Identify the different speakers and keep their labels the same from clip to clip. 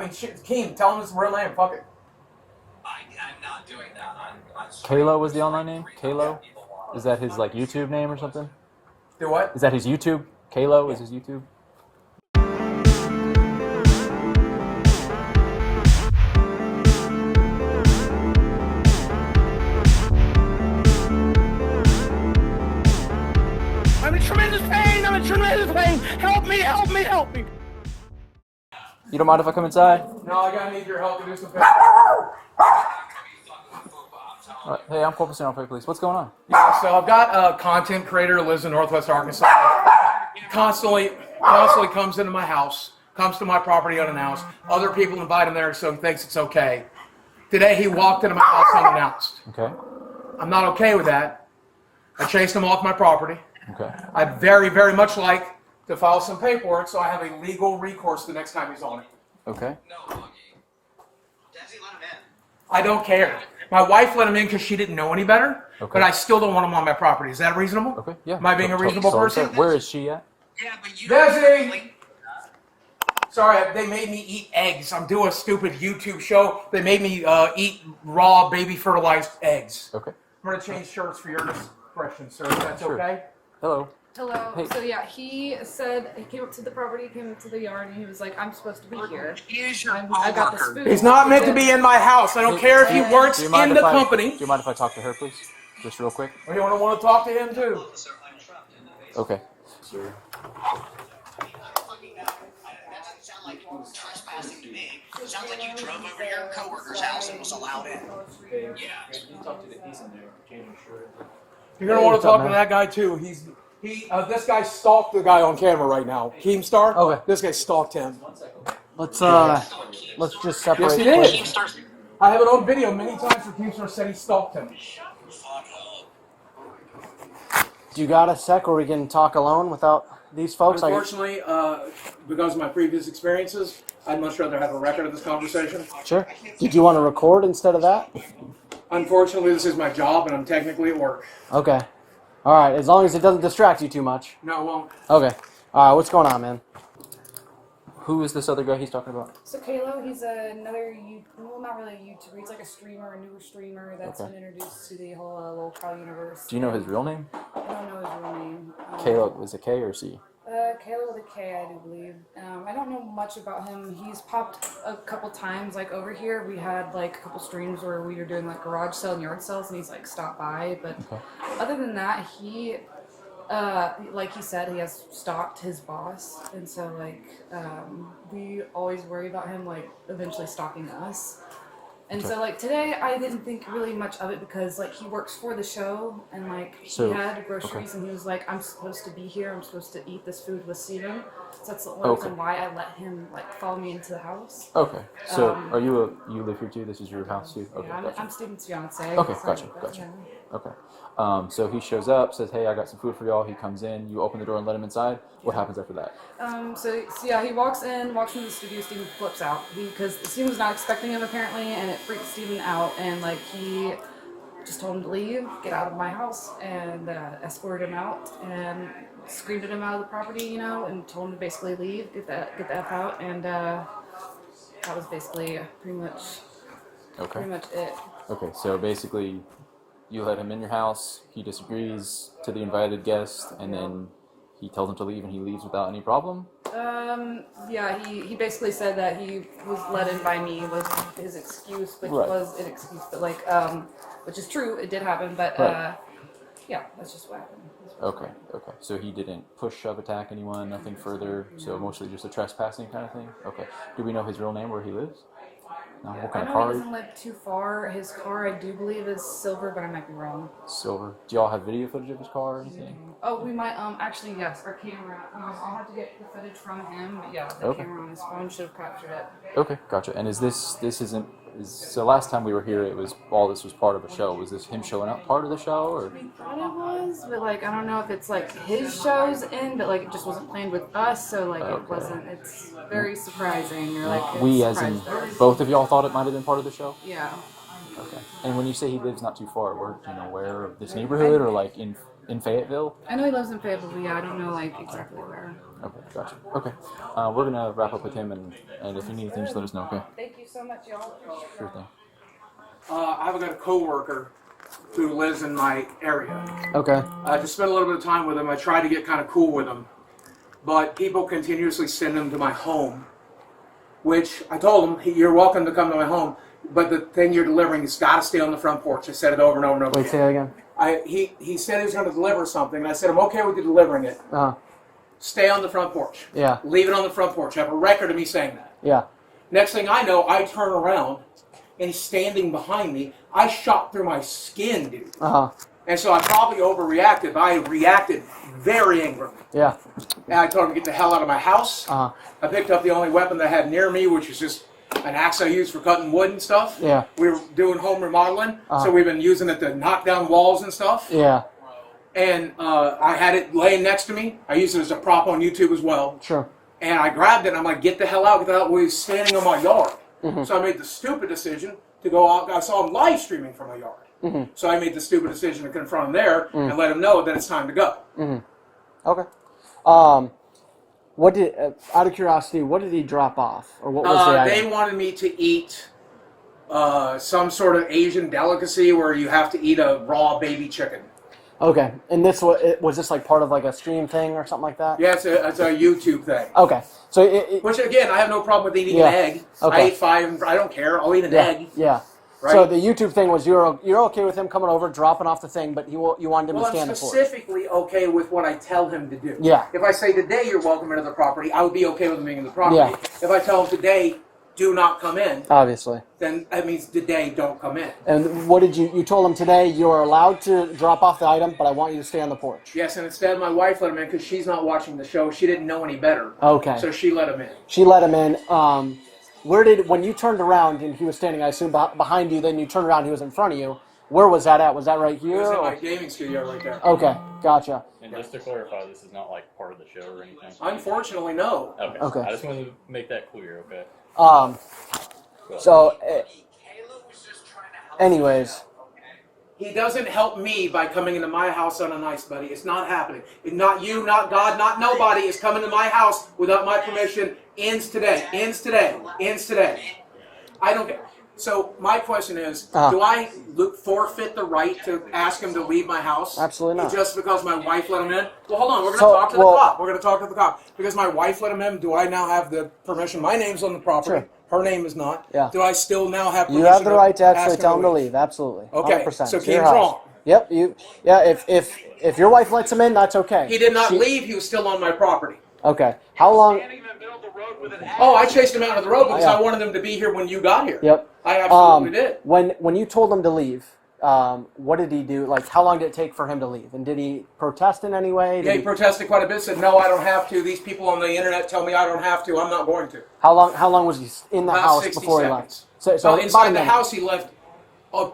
Speaker 1: I mean, shit, Keem, tell him his real name. Fuck it.
Speaker 2: I'm not doing that.
Speaker 3: Kalo was the online name? Kalo? Is that his, like, YouTube name or something?
Speaker 1: Do what?
Speaker 3: Is that his YouTube? Kalo is his YouTube?
Speaker 1: I'm in tremendous pain! I'm in tremendous pain! Help me! Help me! Help me!
Speaker 3: You don't mind if I come inside?
Speaker 1: No, I gotta need your help to do some.
Speaker 3: Right. Hey, I'm Corporal Fayetteville Police. What's going on?
Speaker 1: Yeah, so I've got a content creator who lives in Northwest Arkansas. Constantly comes into my house, comes to my property unannounced. Other people invite him there, so he thinks it's okay. Today he walked into my house unannounced.
Speaker 3: Okay.
Speaker 1: I'm not okay with that. I chased him off my property.
Speaker 3: Okay.
Speaker 1: I'd very, very much like to file some paperwork so I have a legal recourse the next time he's on it.
Speaker 3: Okay.
Speaker 2: No, Boogie. Does he let him in?
Speaker 1: I don't care. My wife let him in because she didn't know any better,
Speaker 3: Okay.
Speaker 1: but I still don't want him on my property. Is that reasonable?
Speaker 3: Okay, yeah.
Speaker 1: Am I being a reasonable person?
Speaker 3: Where is she at?
Speaker 2: Yeah, but you
Speaker 1: Desi! Sorry, they made me eat eggs. I'm doing a stupid YouTube show. They made me eat raw baby fertilized eggs.
Speaker 3: Okay.
Speaker 1: I'm going to change shirts for your discretion, sir, if that's
Speaker 3: Sure.
Speaker 1: okay.
Speaker 3: Hello.
Speaker 4: Hello.
Speaker 3: Hey.
Speaker 4: So yeah, he said he came up to the property, came up to the yard, and he was like, "I'm supposed to be here.
Speaker 2: He's your
Speaker 4: I got this food."
Speaker 1: He's not meant to be in my house. I don't care if he works
Speaker 3: Do you mind
Speaker 1: in
Speaker 3: if
Speaker 1: the
Speaker 3: I-
Speaker 1: company.
Speaker 3: Do you mind if I talk to her, please? Just real quick?
Speaker 1: Or you want to talk to him, too?
Speaker 3: Okay.
Speaker 2: That doesn't sound like trespassing to me. It sounds like you drove over to your coworker's house and was allowed in. Yeah.
Speaker 1: You're going to want to talk to that guy, too. This guy stalked the guy on camera right now. Keemstar?
Speaker 3: Okay.
Speaker 1: This guy stalked him.
Speaker 3: Let's just separate.
Speaker 1: Yes, he did. I have it on video many times where Keemstar said he stalked him.
Speaker 5: Do you got a sec where we can talk alone without these folks?
Speaker 1: Unfortunately, because of my previous experiences, I'd much rather have a record of this conversation.
Speaker 5: Sure. Did you want to record instead of that?
Speaker 1: Unfortunately, this is my job, and I'm technically at work.
Speaker 5: Okay. All right. As long as it doesn't distract you too much.
Speaker 1: No, it won't.
Speaker 5: Okay. All right. What's going on, man?
Speaker 3: Who is this other guy he's talking about?
Speaker 4: So Kalo, he's another well, not really a YouTuber. He's like a streamer, a newer streamer that's
Speaker 3: Okay.
Speaker 4: been introduced to the whole LolCow universe.
Speaker 3: Do you know his real name?
Speaker 4: I don't know his real name.
Speaker 3: Kalo, is it K or C?
Speaker 4: Kalo with a K, I do believe. I don't know much about him. He's popped a couple times, like over here. We had like a couple streams where we were doing like garage sale and yard sales, and he's like stopped by. But other than that, he, like he said, he has stalked his boss, and so like we always worry about him like eventually stalking us. And so, like, today, I didn't think really much of it because, like, he works for the show, and, like, he had groceries, and he was like, I'm supposed to be here, I'm supposed to eat this food with Steven. So that's the only reason why I let him, like, follow me into the house.
Speaker 3: Okay. So, you live here too? This is your house too? Okay,
Speaker 4: Yeah,
Speaker 3: gotcha.
Speaker 4: I'm Steven's fiance.
Speaker 3: Okay,
Speaker 4: so,
Speaker 3: gotcha.
Speaker 4: yeah.
Speaker 3: Okay. So he shows up, says, hey, I got some food for y'all. He comes in, you open the door and let him inside. What happens after that?
Speaker 4: So yeah, he walks into the studio, Steven flips out. Because Steven was not expecting him apparently, and it freaked Steven out, and like he just told him to leave, get out of my house, and escorted him out, and screamed at him out of the property, you know, and told him to basically leave, get the F out, and that was basically pretty much it.
Speaker 3: Okay, so basically you let him in your house, he disagrees to the invited guest, and then he tells him to leave, and he leaves without any problem?
Speaker 4: Yeah, he basically said that he was let in by me was his excuse, which was an excuse, but like, which is true, it did happen, but yeah, that's just what happened.
Speaker 3: Okay. So he didn't push, shove, attack anyone, nothing further, so mostly just a trespassing kind of thing? Okay. Do we know his real name, where he lives? No, what kind of
Speaker 4: I know
Speaker 3: car?
Speaker 4: he doesn't live too far. His car, I do believe, is silver, but I might be wrong.
Speaker 3: Silver. Do y'all have video footage of his car or anything?
Speaker 4: Oh, we might, actually, yes, our camera. I'll have to get the footage from him, but yeah, the camera on his phone should have captured it.
Speaker 3: Okay, gotcha. And so last time we were here, all this was part of a show. Was this him showing up part of the show, or?
Speaker 4: We thought it was, but like, I don't know if it's like his show's in, but like it just wasn't planned with us, so like it wasn't, it's very surprising, or like
Speaker 3: We, as in, both of y'all thought it might have been part of the show?
Speaker 4: Yeah.
Speaker 3: Okay. And when you say he lives not too far, where, this neighborhood, or like in Fayetteville?
Speaker 4: I know he lives in Fayetteville, but yeah, I don't know like exactly where.
Speaker 3: Okay, gotcha. Okay, we're gonna wrap up with him, and if you need anything, just let us know. Okay.
Speaker 4: Thank you so much, y'all.
Speaker 3: Sure thing.
Speaker 1: I've got a coworker who lives in my area.
Speaker 5: Okay.
Speaker 1: To spend a little bit of time with him, I tried to get kind of cool with him, but people continuously send him to my home, which I told him, you're welcome to come to my home, but the thing you're delivering has got to stay on the front porch. I said it over and over and over
Speaker 5: Wait, say
Speaker 1: again.
Speaker 5: that again.
Speaker 1: He said he was going to deliver something, and I said, I'm okay with you delivering it. Stay on the front porch.
Speaker 5: Yeah.
Speaker 1: Leave it on the front porch. I have a record of me saying that.
Speaker 5: Yeah.
Speaker 1: Next thing I know, I turn around, and he's standing behind me. I shot through my skin, dude. And so I probably overreacted, but I reacted very angrily.
Speaker 5: Yeah.
Speaker 1: And I told him to get the hell out of my house. I picked up the only weapon that I had near me, which was just an axe I used for cutting wood and stuff.
Speaker 5: Yeah.
Speaker 1: We were doing home remodeling, so we've been using it to knock down walls and stuff.
Speaker 5: Yeah.
Speaker 1: And I had it laying next to me. I used it as a prop on YouTube as well.
Speaker 5: Sure.
Speaker 1: And I grabbed it, and I'm like, get the hell out, get the hell out. Well, he was standing on my yard. So I made the stupid decision to go out. I saw him live streaming from my yard. So I made the stupid decision to confront him there and let him know that it's time to go.
Speaker 5: Okay. What did, out of curiosity, what did he drop off, or what was the
Speaker 1: They
Speaker 5: item?
Speaker 1: wanted me to eat some sort of Asian delicacy where you have to eat a raw baby chicken.
Speaker 5: Okay, and this was this like part of like a stream thing or something like that?
Speaker 1: Yeah, it's a YouTube thing.
Speaker 5: Okay, so
Speaker 1: Which again, I have no problem with eating an egg.
Speaker 5: Okay.
Speaker 1: I ate 5. I don't care. I'll eat an egg.
Speaker 5: Yeah.
Speaker 1: Right?
Speaker 5: So the YouTube thing was you're okay with him coming over, dropping off the thing, but you wanted him to stand
Speaker 1: I'm
Speaker 5: the porch.
Speaker 1: specifically okay with what I tell him to do.
Speaker 5: Yeah.
Speaker 1: If I say today you're welcome into the property, I would be okay with him being in the property.
Speaker 5: Yeah.
Speaker 1: If I tell him today do not come in,
Speaker 5: Obviously.
Speaker 1: then that means today don't come in.
Speaker 5: And what did you told him today you are allowed to drop off the item, but I want you to stay on the porch.
Speaker 1: Yes, and instead my wife let him in because she's not watching the show. She didn't know any better.
Speaker 5: Okay.
Speaker 1: So she let him in.
Speaker 5: She let him in. When you turned around and he was standing, I assume behind you, then you turned around, he was in front of you. Where was that at? Was that right
Speaker 1: It
Speaker 5: here?
Speaker 1: was in
Speaker 5: or-
Speaker 1: my gaming studio right there.
Speaker 5: Okay, gotcha.
Speaker 6: And just to clarify, this is not like part of the show or anything?
Speaker 1: Unfortunately, no.
Speaker 5: Okay.
Speaker 6: I just wanted to make that clear, okay?
Speaker 5: So, anyways,
Speaker 1: He doesn't help me by coming into my house unannounced, buddy. It's not happening. Not you, not God, not nobody is coming to my house without my permission. Ends today. Ends today. Ends today. I don't get. So my question is, do I forfeit the right to ask him to leave my house?
Speaker 5: Absolutely not.
Speaker 1: Just because my wife let him in? Well, hold on. We're going to
Speaker 5: So,
Speaker 1: talk to the
Speaker 5: well-
Speaker 1: cop. We're going to talk to the cop. Because my wife let him in, do I now have the permission? My name's on the property.
Speaker 5: Sure.
Speaker 1: Her name is not.
Speaker 5: Yeah.
Speaker 1: Do I still now have permission
Speaker 5: you have the right to actually
Speaker 1: ask
Speaker 5: tell him to leave. Absolutely.
Speaker 1: Okay,
Speaker 5: 100%.
Speaker 1: so
Speaker 5: It's your
Speaker 1: Keem's
Speaker 5: house.
Speaker 1: wrong.
Speaker 5: Yep. If your wife lets him in, that's okay.
Speaker 1: He did not leave. He was still on my property.
Speaker 5: Okay. How long?
Speaker 1: Oh, I chased him out of the road because
Speaker 5: Yeah.
Speaker 1: I wanted him to be here when you got here.
Speaker 5: Yep.
Speaker 1: I absolutely did.
Speaker 5: When you told him to leave, what did he do? Like, how long did it take for him to leave? And did he protest in any way?
Speaker 1: Yeah, he protested quite a bit. Said, "No, I don't have to. These people on the internet tell me I don't have to. I'm not going to."
Speaker 5: How long was he in the
Speaker 1: About
Speaker 5: house
Speaker 1: 60
Speaker 5: before
Speaker 1: seconds.
Speaker 5: he left? So
Speaker 1: Well,
Speaker 5: about
Speaker 1: inside
Speaker 5: a
Speaker 1: the
Speaker 5: minute.
Speaker 1: house, he left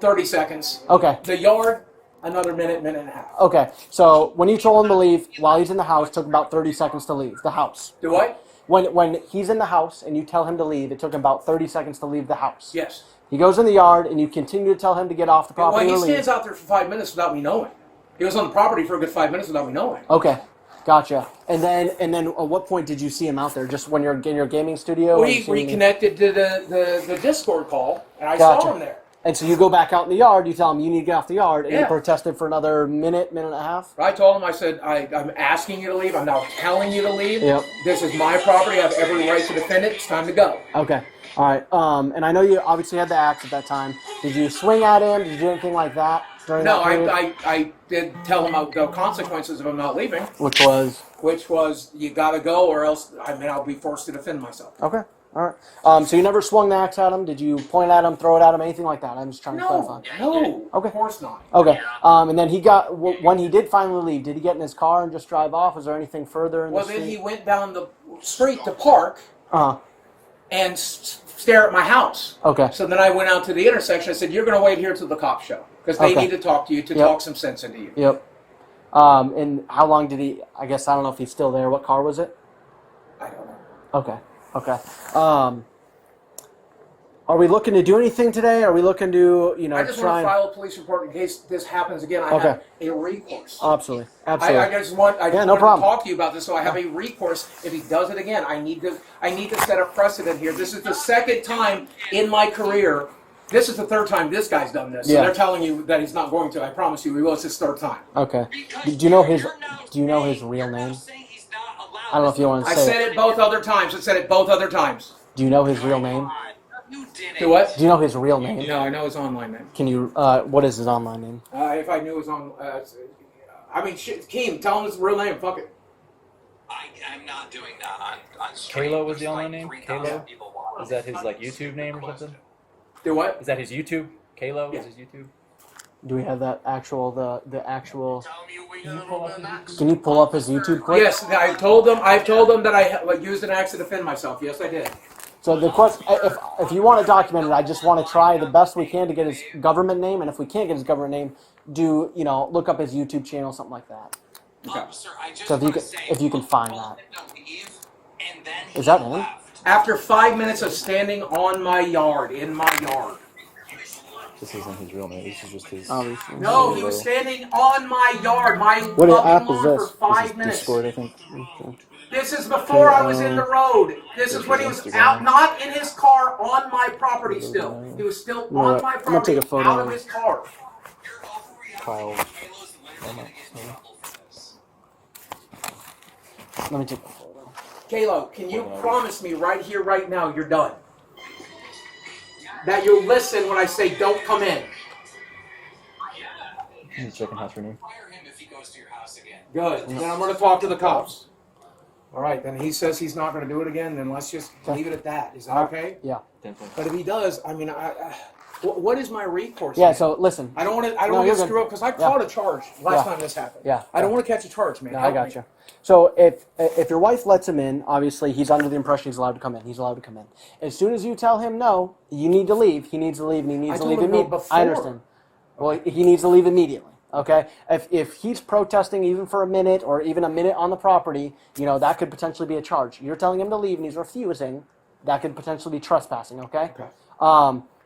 Speaker 1: 30 seconds.
Speaker 5: Okay.
Speaker 1: The yard, another minute, minute and a half.
Speaker 5: Okay. So when you told him to leave while he's in the house, it took about 30 seconds to leave the house.
Speaker 1: Do I?
Speaker 5: When he's in the house and you tell him to leave, it took him about 30 seconds to leave the house.
Speaker 1: Yes.
Speaker 5: He goes in the yard and you continue to tell him to get off the
Speaker 1: Well,
Speaker 5: property
Speaker 1: he
Speaker 5: or leave.
Speaker 1: stands out there for 5 minutes without me knowing. He was on the property for a good 5 minutes without me knowing.
Speaker 5: Okay. Gotcha. And then at what point did you see him out there? Just when you're in your gaming studio?
Speaker 1: Well,
Speaker 5: and
Speaker 1: he
Speaker 5: so you-
Speaker 1: reconnected to the Discord call, and I
Speaker 5: Gotcha.
Speaker 1: saw him there.
Speaker 5: And so you go back out in the yard, you tell him you need to get off the yard, and he
Speaker 1: Yeah.
Speaker 5: protested for another minute and a half?
Speaker 1: I told him, I said, I'm asking you to leave. I'm now telling you to leave.
Speaker 5: Yep.
Speaker 1: This is my property. I have every right to defend it. It's time to go.
Speaker 5: Okay. All right. And I know you obviously had the axe at that time. Did you swing at him? Did you do anything like that during
Speaker 1: No,
Speaker 5: that period?
Speaker 1: I did tell him the consequences of him not leaving,
Speaker 5: Which was?
Speaker 1: you got to go or else, I'll be forced to defend myself.
Speaker 5: Okay. All right. So you never swung the axe at him? Did you point at him, throw it at him, anything like that? I'm just trying to clarify.
Speaker 1: No,
Speaker 5: Okay.
Speaker 1: of course not.
Speaker 5: Okay. And then when he did finally leave, did he get in his car and just drive off? Was there anything further in
Speaker 1: Well,
Speaker 5: the
Speaker 1: then
Speaker 5: street?
Speaker 1: he went down the street to park
Speaker 5: Uh-huh.
Speaker 1: and stare at my house.
Speaker 5: Okay.
Speaker 1: So then I went out to the intersection. I said, you're going to wait here till the cops show because they
Speaker 5: Okay.
Speaker 1: need to talk to you to
Speaker 5: Yep.
Speaker 1: talk some sense into you.
Speaker 5: Yep. And how long did he, I guess, I don't know if he's still there. What car was it?
Speaker 1: I don't know.
Speaker 5: Okay. Okay. Are we looking to do anything today? Are we looking to,
Speaker 1: I just
Speaker 5: try
Speaker 1: want to
Speaker 5: and...
Speaker 1: file a police report in case this happens again. I
Speaker 5: Okay.
Speaker 1: have a recourse.
Speaker 5: Absolutely.
Speaker 1: I
Speaker 5: Absolutely.
Speaker 1: just want
Speaker 5: Yeah,
Speaker 1: to
Speaker 5: no problem.
Speaker 1: talk to you about this, so I have a recourse. If he does it again, I need to set a precedent here. This is the second time in my career. This is the third time this guy's done this. So
Speaker 5: Yeah.
Speaker 1: they're telling you that he's not going to. I promise you, he will. It's his third time.
Speaker 5: Okay. Do you know his real name? I don't know if you want to
Speaker 1: I
Speaker 5: say
Speaker 1: said it both other times. I said it both other times.
Speaker 5: Do you know his real name?
Speaker 1: Do what?
Speaker 5: Do you know his real name?
Speaker 1: No, I know his online name.
Speaker 5: Can you, what is his online name?
Speaker 1: If I knew his on, I mean, shit, Keem, tell him his real name. Fuck it.
Speaker 2: I'm not doing that on stream.
Speaker 6: Kalo was the
Speaker 2: There's
Speaker 6: online
Speaker 2: like
Speaker 6: name?
Speaker 2: 3,000
Speaker 6: Kalo?
Speaker 2: people watching.
Speaker 6: Is that his like YouTube name or something?
Speaker 1: Do what?
Speaker 6: Is that his YouTube? Kalo
Speaker 1: Yeah.
Speaker 6: is his YouTube?
Speaker 5: Do we have that actual, the actual...
Speaker 2: Tell me we got
Speaker 5: Can you pull up his YouTube quick?
Speaker 1: Yes, I've told them that I used an axe to defend myself. Yes, I did.
Speaker 5: So the question, if you want to document it, I just want to try the best we can to get his government name, and if we can't get his government name, look up his YouTube channel, something like that.
Speaker 2: Officer, I just
Speaker 5: So if you can find
Speaker 2: told
Speaker 5: that.
Speaker 2: him to leave, and then
Speaker 5: Is
Speaker 2: he
Speaker 5: that him?
Speaker 2: left.
Speaker 1: After 5 minutes of standing on my yard, in my yard.
Speaker 3: This isn't his real name. This is just his.
Speaker 5: Obviously.
Speaker 1: No, he was standing on my yard, my
Speaker 5: What
Speaker 1: fucking
Speaker 5: app is
Speaker 1: lawn
Speaker 5: this?
Speaker 1: for 5
Speaker 3: This is
Speaker 1: minutes.
Speaker 3: Discord, I think. Okay.
Speaker 1: This is before I was in the road. This is when he was out, not in his car, on my property still. He was still
Speaker 5: know
Speaker 1: on
Speaker 5: what?
Speaker 1: my
Speaker 5: I'm gonna
Speaker 1: property,
Speaker 5: take a photo
Speaker 1: out
Speaker 5: of
Speaker 1: of
Speaker 5: it.
Speaker 1: his car.
Speaker 3: Kyle.
Speaker 5: Let me take a photo.
Speaker 1: Kalo, can you promise me right here, right now, you're done? That you'll listen when I say don't come in.
Speaker 3: He's checking house renewed.
Speaker 2: Fire him if he goes to your house again.
Speaker 1: Good. Then I'm going to talk to the cops. All right. Then he says he's not going to do it again. Then let's just leave it at that. Is that okay?
Speaker 5: Yeah.
Speaker 1: But if he does, I mean, what is my recourse?
Speaker 5: Yeah.
Speaker 1: man?
Speaker 5: So listen.
Speaker 1: I don't want to. I
Speaker 5: No,
Speaker 1: don't want
Speaker 5: you're
Speaker 1: to
Speaker 5: good.
Speaker 1: screw up because I caught a charge last time this happened.
Speaker 5: Yeah.
Speaker 1: I don't want to catch a charge, man.
Speaker 5: No, I
Speaker 1: Help
Speaker 5: got
Speaker 1: me.
Speaker 5: you. So if your wife lets him in, obviously he's under the impression he's allowed to come in. He's allowed to come in. As soon as you tell him no, you need to leave. He needs to leave, and he needs
Speaker 1: I
Speaker 5: to
Speaker 1: told
Speaker 5: leave
Speaker 1: him no
Speaker 5: immediately.
Speaker 1: before.
Speaker 5: I understand. Well, he needs to leave immediately. Okay. If he's protesting even for a minute or even a minute on the property, that could potentially be a charge. You're telling him to leave, and he's refusing. That could potentially be trespassing. Okay.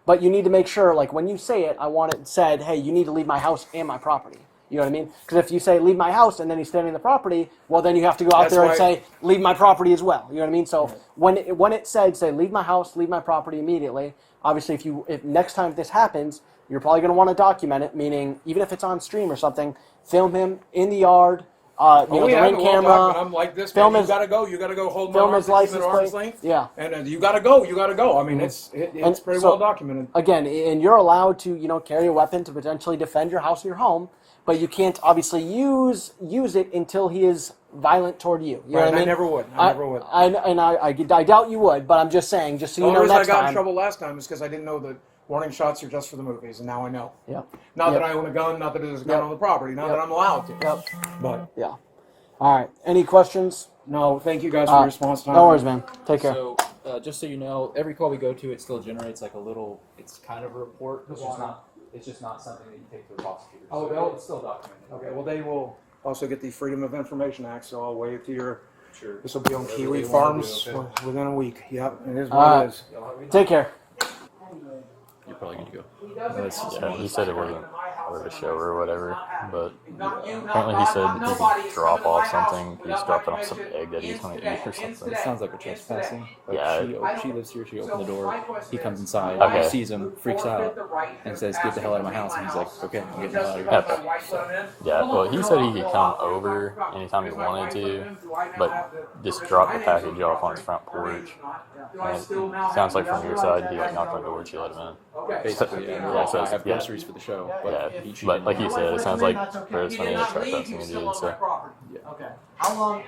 Speaker 5: But you need to make sure, like when you say it, I want it said, hey, you need to leave my house and my property. You know what I mean? Because if you say leave my house and then he's standing in the property, well, then you have to go out
Speaker 1: That's
Speaker 5: there and
Speaker 1: why-
Speaker 5: say leave my property as well. You know what I mean? So when it said say leave my house, leave my property immediately. Obviously, if next time this happens, you're probably going to want to document it. Meaning, even if it's on stream or something, film him in the yard. The ring camera.
Speaker 1: I'm like this.
Speaker 5: Film
Speaker 1: Man.
Speaker 5: his-
Speaker 1: You gotta go. You gotta go. Hold my
Speaker 5: film
Speaker 1: arms
Speaker 5: his license
Speaker 1: at arm's
Speaker 5: plate.
Speaker 1: length.
Speaker 5: Yeah.
Speaker 1: And you gotta go. You gotta go. I mean, it's pretty
Speaker 5: so-
Speaker 1: well documented.
Speaker 5: Again, and you're allowed to carry a weapon to potentially defend your house or your home, but you can't obviously use it until he is violent toward you. You know what I mean?
Speaker 1: I never would. I never would.
Speaker 5: I doubt you would, but I'm just saying, just so
Speaker 1: The
Speaker 5: you know
Speaker 1: only reason I
Speaker 5: next
Speaker 1: got in
Speaker 5: time.
Speaker 1: trouble last time is because I didn't know that warning shots are just for the movies, and now I know.
Speaker 5: Yep.
Speaker 1: Not that I own a gun, not that there's a gun
Speaker 5: Yep.
Speaker 1: on the property, not that I'm allowed to.
Speaker 5: Yep.
Speaker 1: But
Speaker 5: Yeah. All right. Any questions?
Speaker 1: no, thank you guys for your response time.
Speaker 5: No worries, man. Take care.
Speaker 3: So, just so you know, every call we go to, it still generates like a little. It's kind of a report. It's just not something that you take to the prosecutor.
Speaker 1: Oh,
Speaker 3: So
Speaker 1: they'll-
Speaker 3: it's still documented.
Speaker 1: Okay, well, they will also get the Freedom of Information Act, so I'll wait to your.
Speaker 3: Sure.
Speaker 1: This will be on
Speaker 3: Whatever
Speaker 1: Kiwi
Speaker 3: they wanna
Speaker 1: Farms
Speaker 3: do, okay.
Speaker 1: within a week. Yep, it is
Speaker 5: All
Speaker 1: what
Speaker 5: right.
Speaker 1: it is.
Speaker 5: Take care.
Speaker 3: You're probably going to go.
Speaker 7: Yeah, he said it wasn't part of the show or whatever, but apparently he said that he could drop off something. He's dropping off some egg that he's going to eat or something.
Speaker 3: It sounds like we're trespassing. Like
Speaker 7: Yeah.
Speaker 3: she lives here. She opened the door. He comes inside.
Speaker 7: Okay.
Speaker 3: He sees him, freaks out, and says, "Get the hell out of my house!" And he's like, "Okay, I'm getting the hell out of here."
Speaker 7: Okay. Yeah, well, he said he could come over anytime he wanted to, but just drop the package off on his front porch. And it sounds like from your side, he like knocked on the door and she let him in.
Speaker 3: Basically, yeah.
Speaker 7: Yeah, so
Speaker 3: I have
Speaker 7: yeah.
Speaker 3: groceries for the show, but
Speaker 7: Yeah,
Speaker 3: he treated
Speaker 7: but like
Speaker 3: me
Speaker 7: you said, it sounds like there's something that trespassing he did, so.
Speaker 1: Okay. How long?